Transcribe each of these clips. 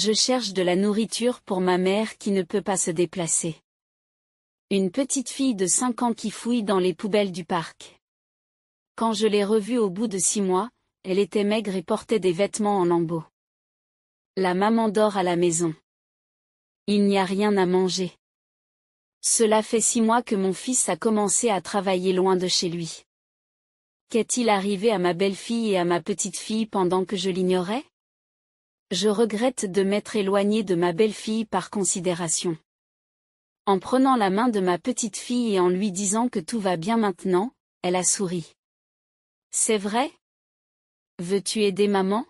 Je cherche de la nourriture pour ma mère qui ne peut pas se déplacer. Une petite fille de 5 ans qui fouille dans les poubelles du parc. Quand je l'ai revue au bout de 6 mois, elle était maigre et portait des vêtements en lambeaux. La maman dort à la maison. Il n'y a rien à manger. Cela fait 6 mois que mon fils a commencé à travailler loin de chez lui. Qu'est-il arrivé à ma belle-fille et à ma petite-fille pendant que je l'ignorais? Je regrette de m'être éloignée de ma belle-fille par considération. En prenant la main de ma petite-fille et en lui disant que tout va bien maintenant, elle a souri. C'est vrai? Veux-tu aider maman?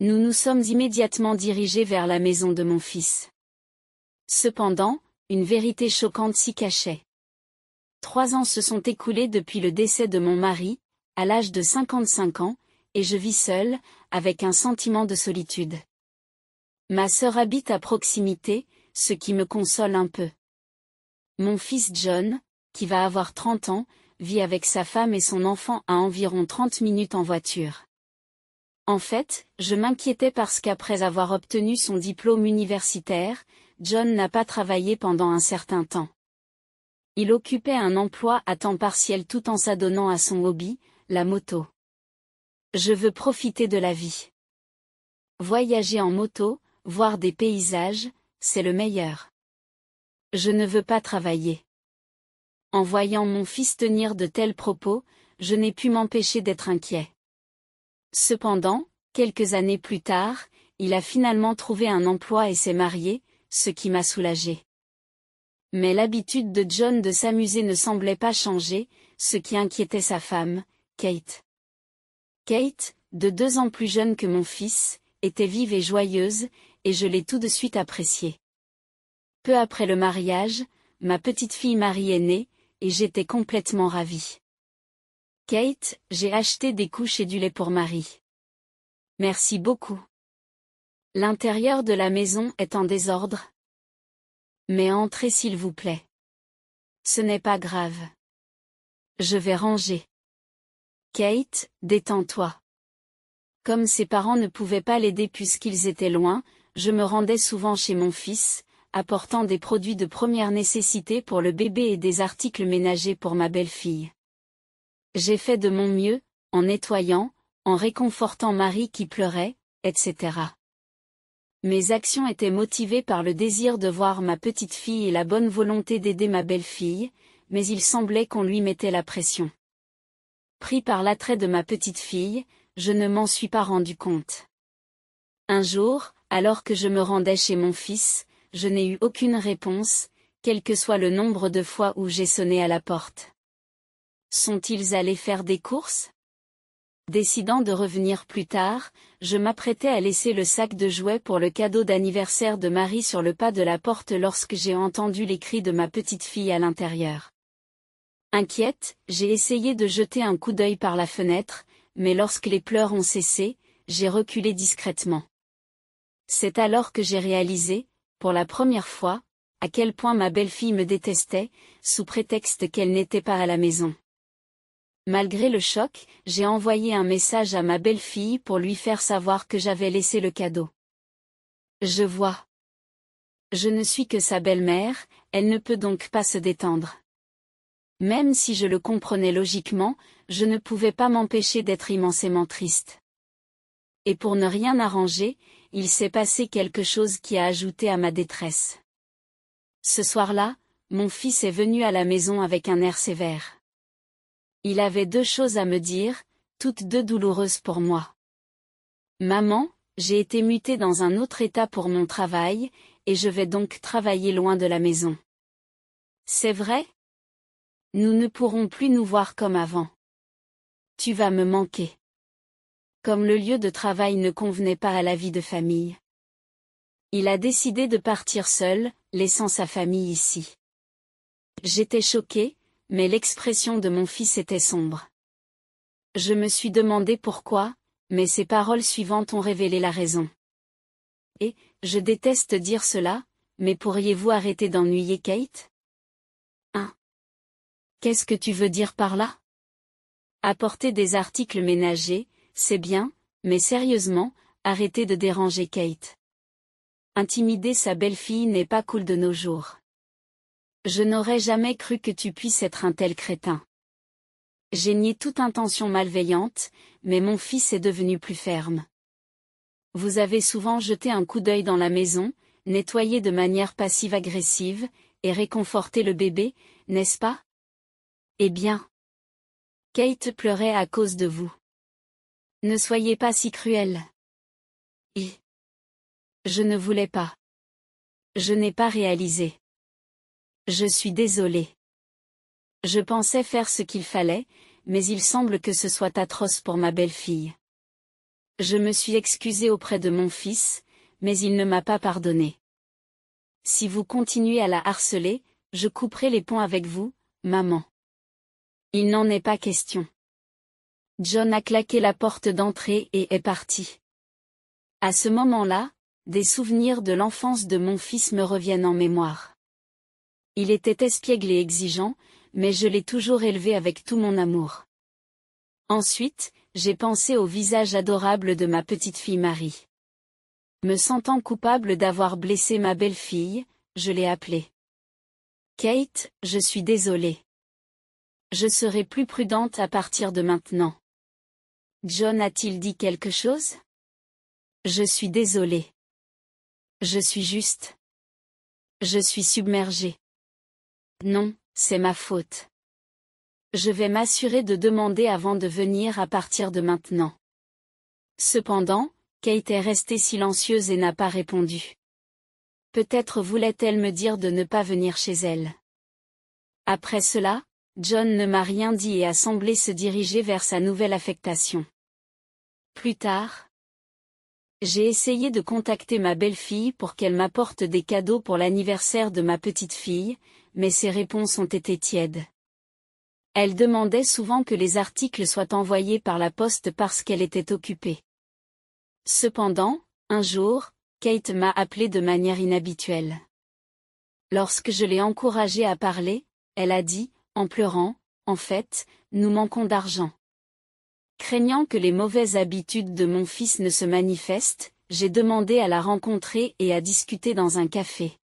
Nous nous sommes immédiatement dirigés vers la maison de mon fils. Cependant, une vérité choquante s'y cachait. 3 ans se sont écoulés depuis le décès de mon mari, à l'âge de 55 ans, et je vis seule, avec un sentiment de solitude. Ma sœur habite à proximité, ce qui me console un peu. Mon fils John, qui va avoir 30 ans, vit avec sa femme et son enfant à environ 30 minutes en voiture. En fait, je m'inquiétais parce qu'après avoir obtenu son diplôme universitaire, John n'a pas travaillé pendant un certain temps. Il occupait un emploi à temps partiel tout en s'adonnant à son hobby, la moto. Je veux profiter de la vie. Voyager en moto, voir des paysages, c'est le meilleur. Je ne veux pas travailler. En voyant mon fils tenir de tels propos, je n'ai pu m'empêcher d'être inquiet. Cependant, quelques années plus tard, il a finalement trouvé un emploi et s'est marié, ce qui m'a soulagée. Mais l'habitude de John de s'amuser ne semblait pas changer, ce qui inquiétait sa femme, Kate. Kate, de 2 ans plus jeune que mon fils, était vive et joyeuse, et je l'ai tout de suite appréciée. Peu après le mariage, ma petite-fille Marie est née, et j'étais complètement ravie. Kate, j'ai acheté des couches et du lait pour Marie. Merci beaucoup. L'intérieur de la maison est en désordre. Mais entrez s'il vous plaît. Ce n'est pas grave. Je vais ranger. Kate, détends-toi. Comme ses parents ne pouvaient pas l'aider puisqu'ils étaient loin, je me rendais souvent chez mon fils, apportant des produits de première nécessité pour le bébé et des articles ménagers pour ma belle-fille. J'ai fait de mon mieux, en nettoyant, en réconfortant Marie qui pleurait, etc. Mes actions étaient motivées par le désir de voir ma petite-fille et la bonne volonté d'aider ma belle-fille, mais il semblait qu'on lui mettait la pression. Pris par l'attrait de ma petite-fille, je ne m'en suis pas rendu compte. Un jour, alors que je me rendais chez mon fils, je n'ai eu aucune réponse, quel que soit le nombre de fois où j'ai sonné à la porte. Sont-ils allés faire des courses? Décidant de revenir plus tard, je m'apprêtais à laisser le sac de jouets pour le cadeau d'anniversaire de Marie sur le pas de la porte lorsque j'ai entendu les cris de ma petite fille à l'intérieur. Inquiète, j'ai essayé de jeter un coup d'œil par la fenêtre, mais lorsque les pleurs ont cessé, j'ai reculé discrètement. C'est alors que j'ai réalisé, pour la première fois, à quel point ma belle-fille me détestait, sous prétexte qu'elle n'était pas à la maison. Malgré le choc, j'ai envoyé un message à ma belle-fille pour lui faire savoir que j'avais laissé le cadeau. Je vois. Je ne suis que sa belle-mère, elle ne peut donc pas se détendre. Même si je le comprenais logiquement, je ne pouvais pas m'empêcher d'être immensément triste. Et pour ne rien arranger, il s'est passé quelque chose qui a ajouté à ma détresse. Ce soir-là, mon fils est venu à la maison avec un air sévère. Il avait 2 choses à me dire, toutes 2 douloureuses pour moi. Maman, j'ai été mutée dans un autre état pour mon travail, et je vais donc travailler loin de la maison. C'est vrai? Nous ne pourrons plus nous voir comme avant. Tu vas me manquer. Comme le lieu de travail ne convenait pas à la vie de famille. Il a décidé de partir seul, laissant sa famille ici. J'étais choquée, mais l'expression de mon fils était sombre. Je me suis demandé pourquoi, mais ses paroles suivantes ont révélé la raison. Et, je déteste dire cela, mais pourriez-vous arrêter d'ennuyer Kate? Qu'est-ce que tu veux dire par là? Apporter des articles ménagers, c'est bien, mais sérieusement, arrêtez de déranger Kate. Intimider sa belle-fille n'est pas cool de nos jours. Je n'aurais jamais cru que tu puisses être un tel crétin. J'ai nié toute intention malveillante, mais mon fils est devenu plus ferme. Vous avez souvent jeté un coup d'œil dans la maison, nettoyé de manière passive-agressive, et réconforté le bébé, n'est-ce pas? Eh bien. Kate pleurait à cause de vous. Ne soyez pas si cruel. Je ne voulais pas. Je n'ai pas réalisé. Je suis désolée. Je pensais faire ce qu'il fallait, mais il semble que ce soit atroce pour ma belle-fille. Je me suis excusée auprès de mon fils, mais il ne m'a pas pardonné. Si vous continuez à la harceler, je couperai les ponts avec vous, maman. Il n'en est pas question. John a claqué la porte d'entrée et est parti. À ce moment-là, des souvenirs de l'enfance de mon fils me reviennent en mémoire. Il était espiègle et exigeant, mais je l'ai toujours élevé avec tout mon amour. Ensuite, j'ai pensé au visage adorable de ma petite fille Marie. Me sentant coupable d'avoir blessé ma belle-fille, je l'ai appelée. Kate, je suis désolée. Je serai plus prudente à partir de maintenant. John a-t-il dit quelque chose? Je suis désolée. Je suis juste. Je suis submergée. Non, c'est ma faute. Je vais m'assurer de demander avant de venir à partir de maintenant. Cependant, Kate est restée silencieuse et n'a pas répondu. Peut-être voulait-elle me dire de ne pas venir chez elle. Après cela, John ne m'a rien dit et a semblé se diriger vers sa nouvelle affectation. Plus tard, j'ai essayé de contacter ma belle-fille pour qu'elle m'apporte des cadeaux pour l'anniversaire de ma petite fille, mais ses réponses ont été tièdes. Elle demandait souvent que les articles soient envoyés par la poste parce qu'elle était occupée. Cependant, un jour, Kate m'a appelé de manière inhabituelle. Lorsque je l'ai encouragée à parler, elle a dit, en pleurant, « En fait, nous manquons d'argent. » Craignant que les mauvaises habitudes de mon fils ne se manifestent, j'ai demandé à la rencontrer et à discuter dans un café.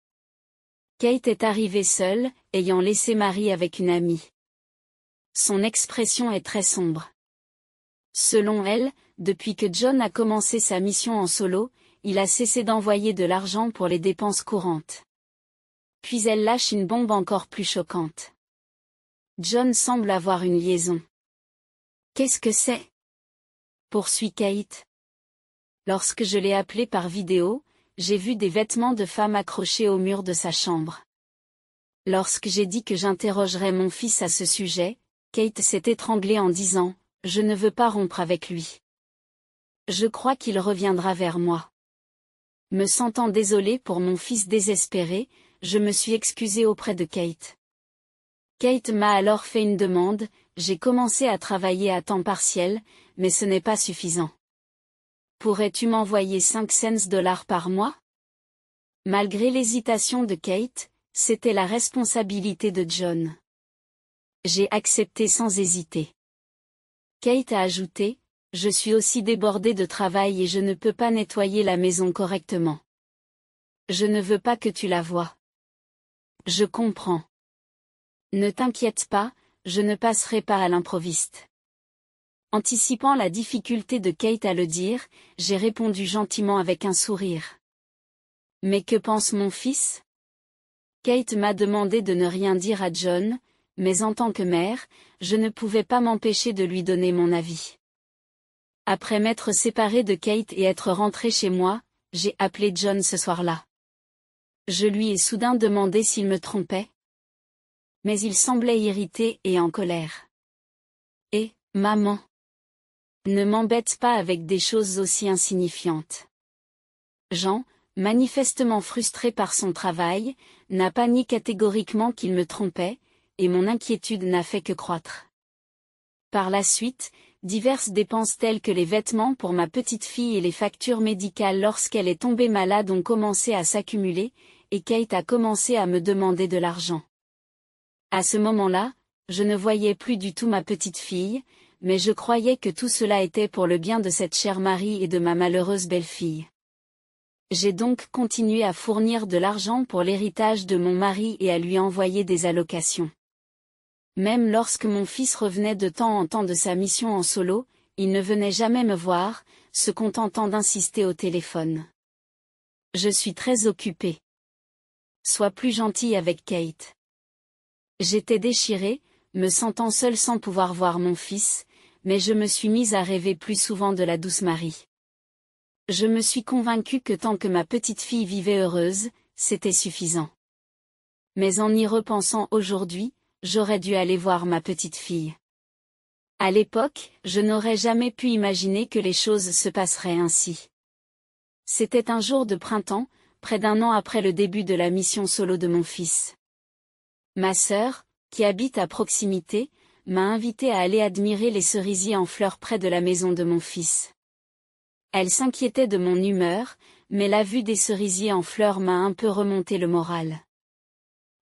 Kate est arrivée seule, ayant laissé Marie avec une amie. Son expression est très sombre. Selon elle, depuis que John a commencé sa mission en solo, il a cessé d'envoyer de l'argent pour les dépenses courantes. Puis elle lâche une bombe encore plus choquante. John semble avoir une liaison. Qu'est-ce que c'est? Poursuit Kate. Lorsque je l'ai appelé par vidéo, j'ai vu des vêtements de femme accrochés au mur de sa chambre. Lorsque j'ai dit que j'interrogerais mon fils à ce sujet, Kate s'est étranglée en disant, « Je ne veux pas rompre avec lui. Je crois qu'il reviendra vers moi. » Me sentant désolée pour mon fils désespéré, je me suis excusée auprès de Kate. Kate m'a alors fait une demande, j'ai commencé à travailler à temps partiel, mais ce n'est pas suffisant. Pourrais-tu m'envoyer 5 cents par mois? Malgré l'hésitation de Kate, c'était la responsabilité de John. J'ai accepté sans hésiter. Kate a ajouté, « Je suis aussi débordée de travail et je ne peux pas nettoyer la maison correctement. Je ne veux pas que tu la voies. » Je comprends. Ne t'inquiète pas, je ne passerai pas à l'improviste. Anticipant la difficulté de Kate à le dire, j'ai répondu gentiment avec un sourire. Mais que pense mon fils? Kate m'a demandé de ne rien dire à John, mais en tant que mère, je ne pouvais pas m'empêcher de lui donner mon avis. Après m'être séparée de Kate et être rentrée chez moi, j'ai appelé John ce soir-là. Je lui ai soudain demandé s'il me trompait. Mais il semblait irrité et en colère. Et, maman, ne m'embête pas avec des choses aussi insignifiantes. Jean, manifestement frustré par son travail, n'a pas nié catégoriquement qu'il me trompait, et mon inquiétude n'a fait que croître. Par la suite, diverses dépenses telles que les vêtements pour ma petite fille et les factures médicales lorsqu'elle est tombée malade ont commencé à s'accumuler, et Kate a commencé à me demander de l'argent. À ce moment-là, je ne voyais plus du tout ma petite fille, mais je croyais que tout cela était pour le bien de cette chère Marie et de ma malheureuse belle-fille. J'ai donc continué à fournir de l'argent pour l'héritage de mon mari et à lui envoyer des allocations. Même lorsque mon fils revenait de temps en temps de sa mission en solo, il ne venait jamais me voir, se contentant d'insister au téléphone. Je suis très occupée. Sois plus gentille avec Kate. J'étais déchirée, me sentant seule sans pouvoir voir mon fils, mais je me suis mise à rêver plus souvent de la douce Marie. Je me suis convaincue que tant que ma petite fille vivait heureuse, c'était suffisant. Mais en y repensant aujourd'hui, j'aurais dû aller voir ma petite fille. À l'époque, je n'aurais jamais pu imaginer que les choses se passeraient ainsi. C'était un jour de printemps, près d'un an après le début de la mission solo de mon fils. Ma sœur, qui habite à proximité, m'a invitée à aller admirer les cerisiers en fleurs près de la maison de mon fils. Elle s'inquiétait de mon humeur, mais la vue des cerisiers en fleurs m'a un peu remonté le moral.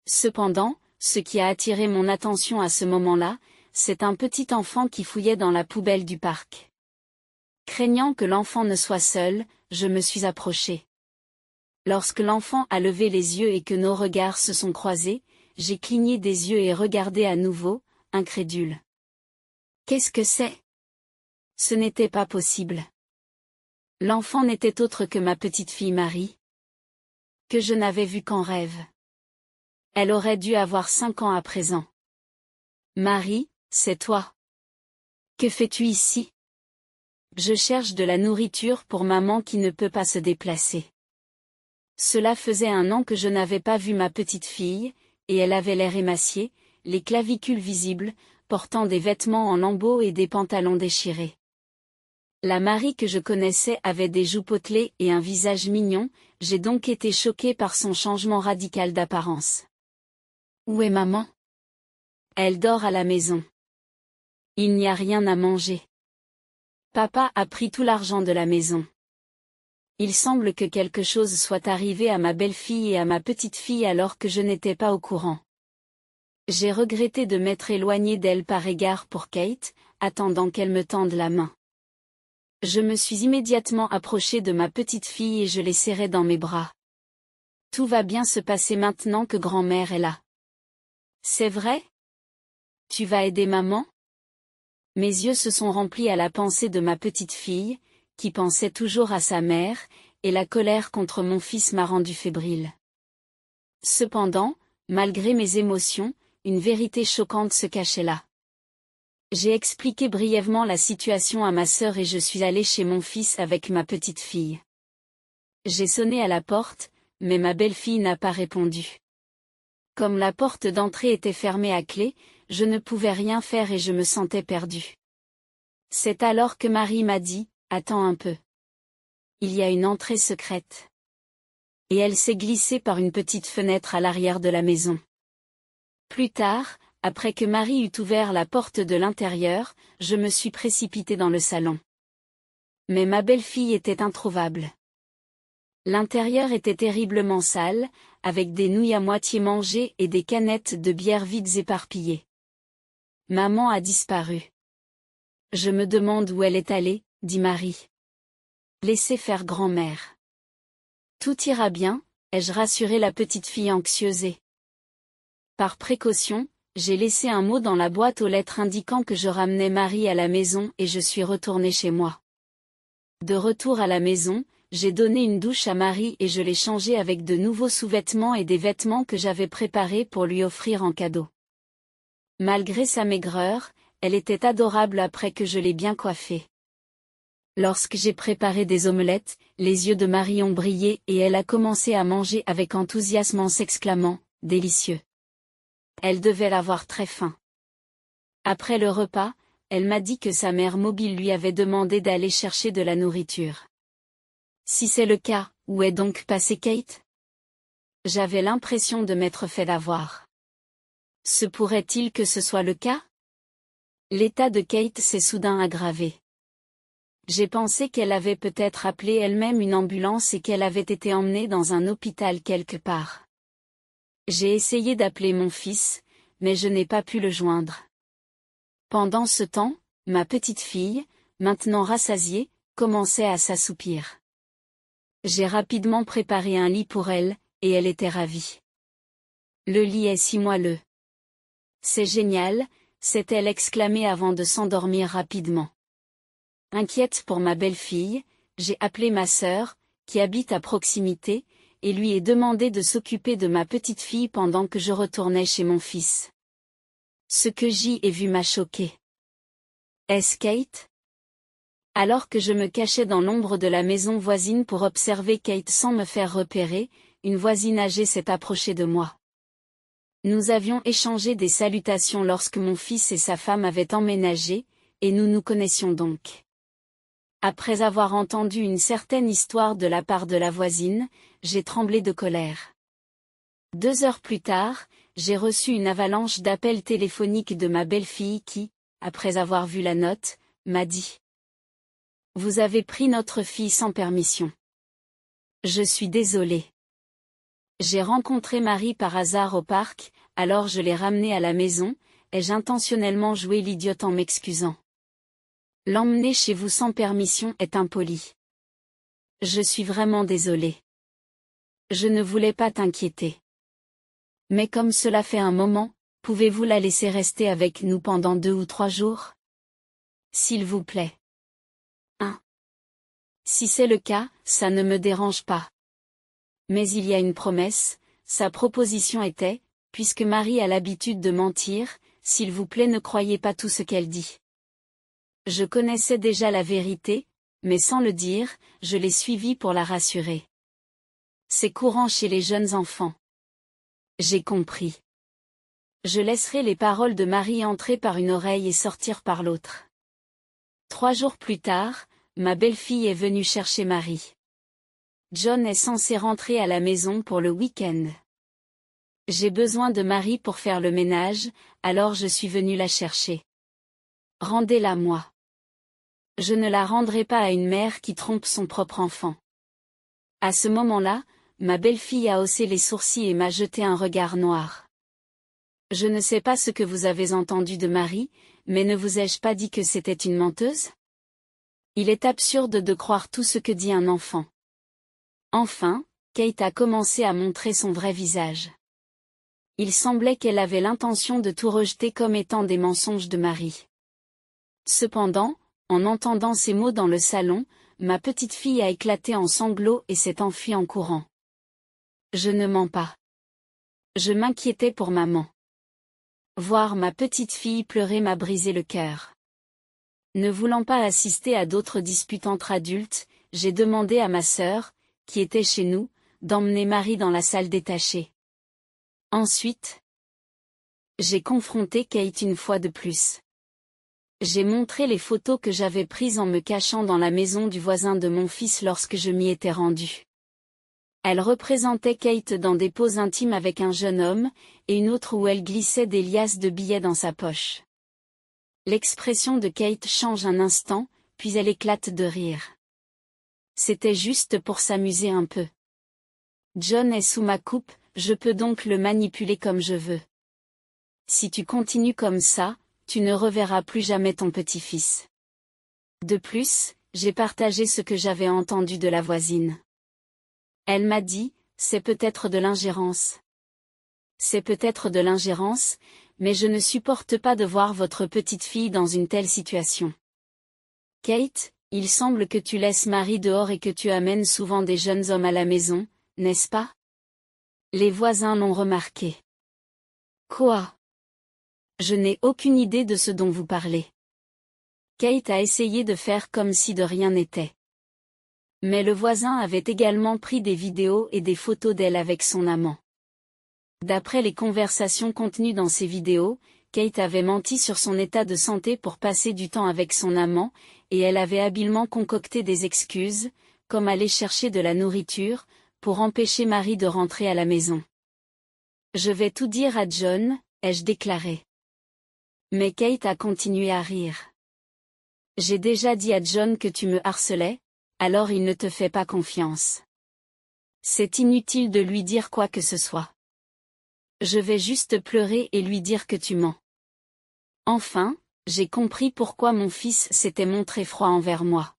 Cependant, ce qui a attiré mon attention à ce moment-là, c'est un petit enfant qui fouillait dans la poubelle du parc. Craignant que l'enfant ne soit seul, je me suis approchée. Lorsque l'enfant a levé les yeux et que nos regards se sont croisés, j'ai cligné des yeux et regardé à nouveau, incrédule. Qu'est-ce que c'est? Ce n'était pas possible. L'enfant n'était autre que ma petite fille Marie, que je n'avais vue qu'en rêve. Elle aurait dû avoir 5 ans à présent. Marie, c'est toi. Que fais-tu ici? Je cherche de la nourriture pour maman qui ne peut pas se déplacer. Cela faisait 1 an que je n'avais pas vu ma petite fille, et elle avait l'air émaciée, les clavicules visibles, portant des vêtements en lambeaux et des pantalons déchirés. La Marie que je connaissais avait des joues potelées et un visage mignon, j'ai donc été choquée par son changement radical d'apparence. Où est maman? Elle dort à la maison. Il n'y a rien à manger. Papa a pris tout l'argent de la maison. Il semble que quelque chose soit arrivé à ma belle-fille et à ma petite-fille alors que je n'étais pas au courant. J'ai regretté de m'être éloignée d'elle par égard pour Kate, attendant qu'elle me tende la main. Je me suis immédiatement approchée de ma petite fille et je l'ai serrée dans mes bras. Tout va bien se passer maintenant que grand-mère est là. C'est vrai? Tu vas aider maman? Mes yeux se sont remplis à la pensée de ma petite fille, qui pensait toujours à sa mère, et la colère contre mon fils m'a rendu fébrile. Cependant, malgré mes émotions, une vérité choquante se cachait là. J'ai expliqué brièvement la situation à ma sœur et je suis allée chez mon fils avec ma petite fille. J'ai sonné à la porte, mais ma belle-fille n'a pas répondu. Comme la porte d'entrée était fermée à clé, je ne pouvais rien faire et je me sentais perdue. C'est alors que Marie m'a dit, « Attends un peu. Il y a une entrée secrète. » Et elle s'est glissée par une petite fenêtre à l'arrière de la maison. Plus tard, après que Marie eut ouvert la porte de l'intérieur, je me suis précipitée dans le salon. Mais ma belle-fille était introuvable. L'intérieur était terriblement sale, avec des nouilles à moitié mangées et des canettes de bière vides éparpillées. Maman a disparu. Je me demande où elle est allée, dit Marie. Laissez faire grand-mère. Tout ira bien, ai-je rassuré la petite fille anxieuse et... Par précaution, j'ai laissé un mot dans la boîte aux lettres indiquant que je ramenais Marie à la maison et je suis retournée chez moi. De retour à la maison, j'ai donné une douche à Marie et je l'ai changée avec de nouveaux sous-vêtements et des vêtements que j'avais préparés pour lui offrir en cadeau. Malgré sa maigreur, elle était adorable après que je l'ai bien coiffée. Lorsque j'ai préparé des omelettes, les yeux de Marie ont brillé et elle a commencé à manger avec enthousiasme en s'exclamant « Délicieux !» Elle devait l'avoir très faim. Après le repas, elle m'a dit que sa mère mobile lui avait demandé d'aller chercher de la nourriture. Si c'est le cas, où est donc passée Kate? J'avais l'impression de m'être fait avoir. Se pourrait-il que ce soit le cas? L'état de Kate s'est soudain aggravé. J'ai pensé qu'elle avait peut-être appelé elle-même une ambulance et qu'elle avait été emmenée dans un hôpital quelque part. J'ai essayé d'appeler mon fils, mais je n'ai pas pu le joindre. Pendant ce temps, ma petite fille, maintenant rassasiée, commençait à s'assoupir. J'ai rapidement préparé un lit pour elle, et elle était ravie. Le lit est si moelleux. C'est génial, s'est-elle exclamée avant de s'endormir rapidement. Inquiète pour ma belle-fille, j'ai appelé ma sœur, qui habite à proximité, et lui ai demandé de s'occuper de ma petite fille pendant que je retournais chez mon fils. Ce que j'y ai vu m'a choqué. Est-ce Kate? Alors que je me cachais dans l'ombre de la maison voisine pour observer Kate sans me faire repérer, une voisine âgée s'est approchée de moi. Nous avions échangé des salutations lorsque mon fils et sa femme avaient emménagé, et nous nous connaissions donc. Après avoir entendu une certaine histoire de la part de la voisine, j'ai tremblé de colère. 2 heures plus tard, j'ai reçu une avalanche d'appels téléphoniques de ma belle-fille qui, après avoir vu la note, m'a dit: « Vous avez pris notre fille sans permission. Je suis désolée. J'ai rencontré Marie par hasard au parc, alors je l'ai ramenée à la maison, ai-je intentionnellement joué l'idiote en m'excusant. L'emmener chez vous sans permission est impoli. Je suis vraiment désolée. Je ne voulais pas t'inquiéter. Mais comme cela fait un moment, pouvez-vous la laisser rester avec nous pendant 2 ou 3 jours? S'il vous plaît. 1. Si c'est le cas, ça ne me dérange pas. Mais il y a une promesse, sa proposition était, puisque Marie a l'habitude de mentir, s'il vous plaît ne croyez pas tout ce qu'elle dit. Je connaissais déjà la vérité, mais sans le dire, je l'ai suivie pour la rassurer. C'est courant chez les jeunes enfants. J'ai compris. Je laisserai les paroles de Marie entrer par une oreille et sortir par l'autre. 3 jours plus tard, ma belle-fille est venue chercher Marie. John est censé rentrer à la maison pour le week-end. J'ai besoin de Marie pour faire le ménage, alors je suis venue la chercher. Rendez-la moi. Je ne la rendrai pas à une mère qui trompe son propre enfant. À ce moment-là, ma belle-fille a haussé les sourcils et m'a jeté un regard noir. Je ne sais pas ce que vous avez entendu de Marie, mais ne vous ai-je pas dit que c'était une menteuse? Il est absurde de croire tout ce que dit un enfant. Enfin, Kate a commencé à montrer son vrai visage. Il semblait qu'elle avait l'intention de tout rejeter comme étant des mensonges de Marie. Cependant, en entendant ces mots dans le salon, ma petite fille a éclaté en sanglots et s'est enfuie en courant. Je ne mens pas. Je m'inquiétais pour maman. Voir ma petite fille pleurer m'a brisé le cœur. Ne voulant pas assister à d'autres disputes entre adultes, j'ai demandé à ma sœur, qui était chez nous, d'emmener Marie dans la salle détachée. Ensuite, j'ai confronté Kate une fois de plus. J'ai montré les photos que j'avais prises en me cachant dans la maison du voisin de mon fils lorsque je m'y étais rendue. Elles représentaient Kate dans des poses intimes avec un jeune homme, et une autre où elle glissait des liasses de billets dans sa poche. L'expression de Kate change un instant, puis elle éclate de rire. C'était juste pour s'amuser un peu. John est sous ma coupe, je peux donc le manipuler comme je veux. Si tu continues comme ça, tu ne reverras plus jamais ton petit-fils. De plus, j'ai partagé ce que j'avais entendu de la voisine. Elle m'a dit, c'est peut-être de l'ingérence. C'est peut-être de l'ingérence, mais je ne supporte pas de voir votre petite fille dans une telle situation. Kate, il semble que tu laisses Marie dehors et que tu amènes souvent des jeunes hommes à la maison, n'est-ce pas? Les voisins l'ont remarqué. Quoi? Je n'ai aucune idée de ce dont vous parlez. Kate a essayé de faire comme si de rien n'était. Mais le voisin avait également pris des vidéos et des photos d'elle avec son amant. D'après les conversations contenues dans ces vidéos, Kate avait menti sur son état de santé pour passer du temps avec son amant, et elle avait habilement concocté des excuses, comme aller chercher de la nourriture, pour empêcher Marie de rentrer à la maison. Je vais tout dire à John, ai-je déclaré. Mais Kate a continué à rire. J'ai déjà dit à John que tu me harcelais, alors il ne te fait pas confiance. C'est inutile de lui dire quoi que ce soit. Je vais juste pleurer et lui dire que tu mens. Enfin, j'ai compris pourquoi mon fils s'était montré froid envers moi.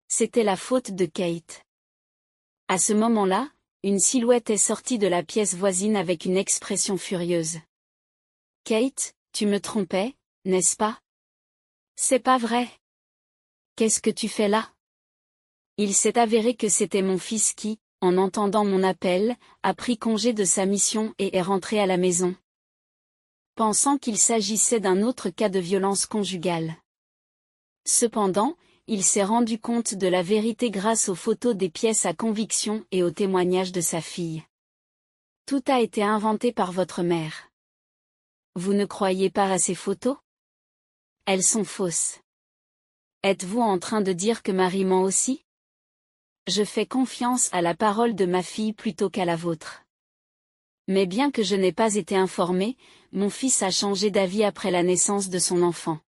C'était la faute de Kate. À ce moment-là, une silhouette est sortie de la pièce voisine avec une expression furieuse. « Kate, tu me trompais, n'est-ce pas? » « C'est pas vrai. Qu'est-ce que tu fais là? » Il s'est avéré que c'était mon fils qui, en entendant mon appel, a pris congé de sa mission et est rentré à la maison, pensant qu'il s'agissait d'un autre cas de violence conjugale. Cependant, il s'est rendu compte de la vérité grâce aux photos des pièces à conviction et aux témoignages de sa fille. Tout a été inventé par votre mère. Vous ne croyez pas à ces photos? Elles sont fausses. Êtes-vous en train de dire que Marie ment aussi? Je fais confiance à la parole de ma fille plutôt qu'à la vôtre. Mais bien que je n'ai pas été informé, mon fils a changé d'avis après la naissance de son enfant.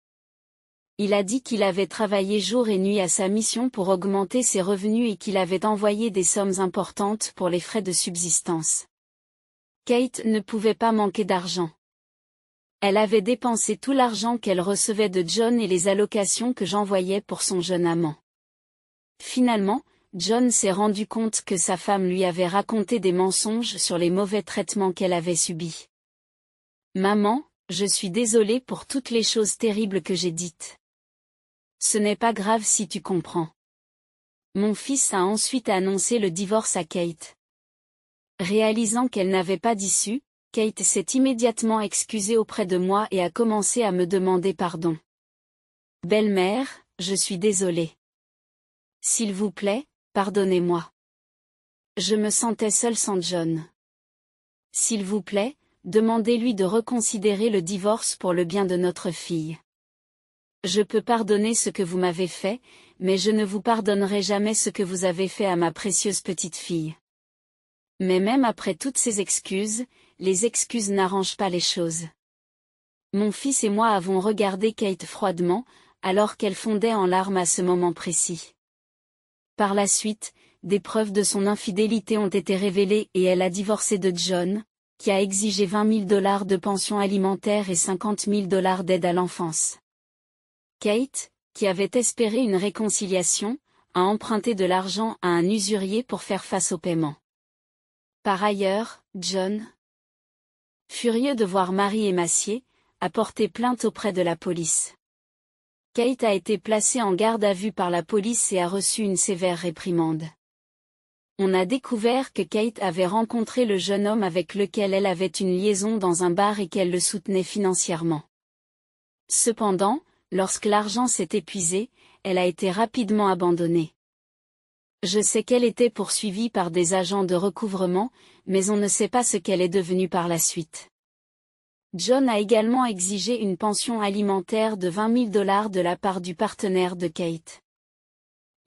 Il a dit qu'il avait travaillé jour et nuit à sa mission pour augmenter ses revenus et qu'il avait envoyé des sommes importantes pour les frais de subsistance. Kate ne pouvait pas manquer d'argent. Elle avait dépensé tout l'argent qu'elle recevait de John et les allocations que j'envoyais pour son jeune amant. Finalement, John s'est rendu compte que sa femme lui avait raconté des mensonges sur les mauvais traitements qu'elle avait subis. « Maman, je suis désolée pour toutes les choses terribles que j'ai dites. Ce n'est pas grave si tu comprends. » Mon fils a ensuite annoncé le divorce à Kate. Réalisant qu'elle n'avait pas d'issue, Kate s'est immédiatement excusée auprès de moi et a commencé à me demander pardon. « Belle-mère, je suis désolée. S'il vous plaît, pardonnez-moi. Je me sentais seule sans John. S'il vous plaît, demandez-lui de reconsidérer le divorce pour le bien de notre fille. Je peux pardonner ce que vous m'avez fait, mais je ne vous pardonnerai jamais ce que vous avez fait à ma précieuse petite fille. » Mais même après toutes ces excuses, les excuses n'arrangent pas les choses. Mon fils et moi avons regardé Kate froidement, alors qu'elle fondait en larmes à ce moment précis. Par la suite, des preuves de son infidélité ont été révélées et elle a divorcé de John, qui a exigé $20 000 de pension alimentaire et $50 000 d'aide à l'enfance. Kate, qui avait espéré une réconciliation, a emprunté de l'argent à un usurier pour faire face au paiement. Par ailleurs, John, furieux de voir Marie émaciée, a porté plainte auprès de la police. Kate a été placée en garde à vue par la police et a reçu une sévère réprimande. On a découvert que Kate avait rencontré le jeune homme avec lequel elle avait une liaison dans un bar et qu'elle le soutenait financièrement. Cependant, lorsque l'argent s'est épuisé, elle a été rapidement abandonnée. Je sais qu'elle était poursuivie par des agents de recouvrement, mais on ne sait pas ce qu'elle est devenue par la suite. John a également exigé une pension alimentaire de $20 000 de la part du partenaire de Kate.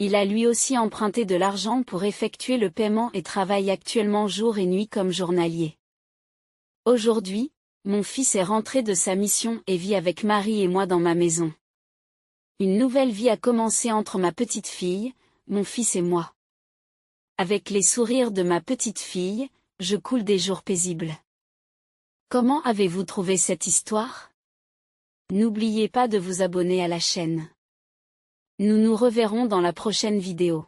Il a lui aussi emprunté de l'argent pour effectuer le paiement et travaille actuellement jour et nuit comme journalier. Aujourd'hui, mon fils est rentré de sa mission et vit avec Marie et moi dans ma maison. Une nouvelle vie a commencé entre ma petite fille, mon fils et moi. Avec les sourires de ma petite fille, je coule des jours paisibles. Comment avez-vous trouvé cette histoire? N'oubliez pas de vous abonner à la chaîne. Nous nous reverrons dans la prochaine vidéo.